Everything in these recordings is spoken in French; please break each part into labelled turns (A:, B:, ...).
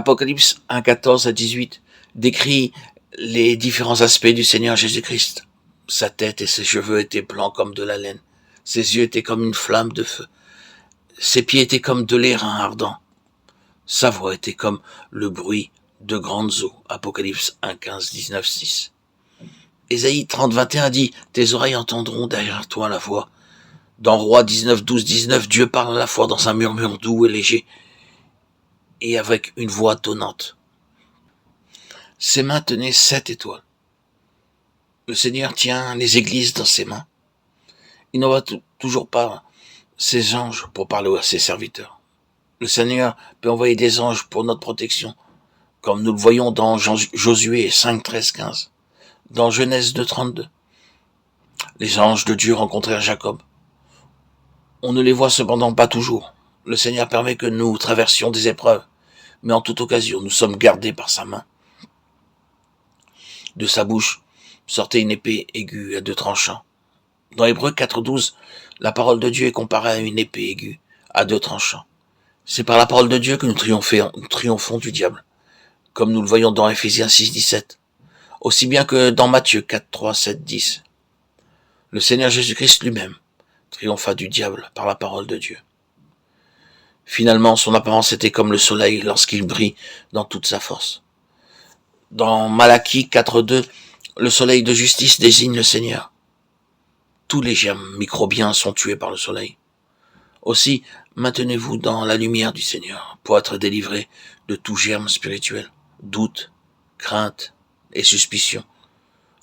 A: Apocalypse 1, 14 à 18 décrit les différents aspects du Seigneur Jésus-Christ. Sa tête et ses cheveux étaient blancs comme de la laine. Ses yeux étaient comme une flamme de feu. Ses pieds étaient comme de l'airain ardent. Sa voix était comme le bruit de grandes eaux. Apocalypse 1, 15, 19, 6. Ésaïe 30, 21 dit « Tes oreilles entendront derrière toi la voix. » Dans Roi 19, 12, 19, Dieu parle à la fois dans un murmure doux et léger et avec une voix tonnante. Ses mains tenaient 7 étoiles. Le Seigneur tient les églises dans ses mains. Il n'envoie toujours pas ses anges pour parler à ses serviteurs. Le Seigneur peut envoyer des anges pour notre protection, comme nous le voyons dans Josué 5, 13, 15, dans Genèse 2, 32. Les anges de Dieu rencontrèrent Jacob. On ne les voit cependant pas toujours. Le Seigneur permet que nous traversions des épreuves, mais en toute occasion, nous sommes gardés par sa main. De sa bouche sortait une épée aiguë à 2 tranchants. Dans Hébreux 4, 12, la parole de Dieu est comparée à une épée aiguë à 2 tranchants. C'est par la parole de Dieu que nous triomphons du diable, comme nous le voyons dans Éphésiens 6, 17, aussi bien que dans Matthieu 4, 3, 7, 10. Le Seigneur Jésus-Christ lui-même triompha du diable par la parole de Dieu. Finalement, son apparence était comme le soleil lorsqu'il brille dans toute sa force. Dans Malachie 4, 2, le soleil de justice désigne le Seigneur. Tous les germes microbiens sont tués par le soleil. Aussi, maintenez-vous dans la lumière du Seigneur pour être délivré de tout germe spirituel, doute, crainte et suspicion.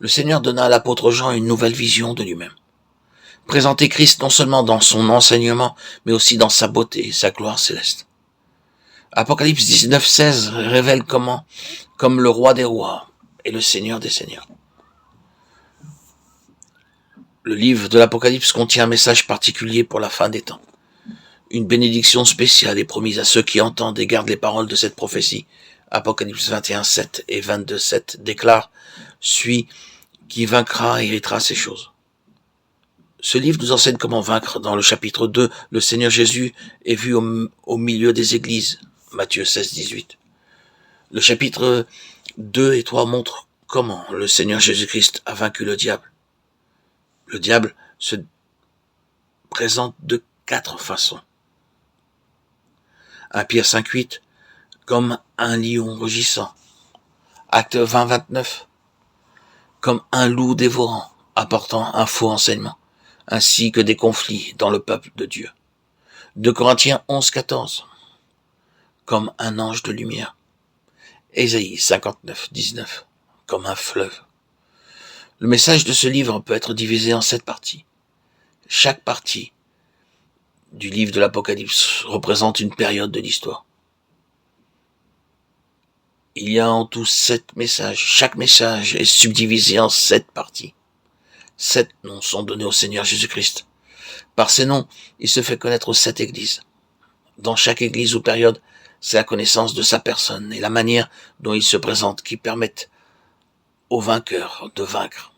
A: Le Seigneur donna à l'apôtre Jean une nouvelle vision de lui-même. Présenter Christ non seulement dans son enseignement, mais aussi dans sa beauté et sa gloire céleste. Apocalypse 19, 16 révèle comme le roi des rois et le Seigneur des seigneurs. Le livre de l'Apocalypse contient un message particulier pour la fin des temps. Une bénédiction spéciale est promise à ceux qui entendent et gardent les paroles de cette prophétie. Apocalypse 21, 7 et 22, 7 déclare « Celui qui vaincra héritera ces choses ». Ce livre nous enseigne comment vaincre. Dans le chapitre 2, le Seigneur Jésus est vu au milieu des églises. Matthieu 16, 18. Le chapitre 2 et 3 montrent comment le Seigneur Jésus-Christ a vaincu le diable. Le diable se présente de 4 façons. 1 Pierre 5, 8, comme un lion rugissant. Acte 20, 29, comme un loup dévorant, apportant un faux enseignement, ainsi que des conflits dans le peuple de Dieu. 2 Corinthiens 11, 14, comme un ange de lumière. Ésaïe 59, 19, comme un fleuve. Le message de ce livre peut être divisé en 7 parties. Chaque partie du livre de l'Apocalypse représente une période de l'histoire. Il y a en tout 7 messages. Chaque message est subdivisé en 7 parties. 7 noms sont donnés au Seigneur Jésus-Christ. Par ces noms, il se fait connaître aux 7 églises. Dans chaque église ou période, c'est la connaissance de sa personne et la manière dont il se présente qui permettent aux vainqueurs de vaincre.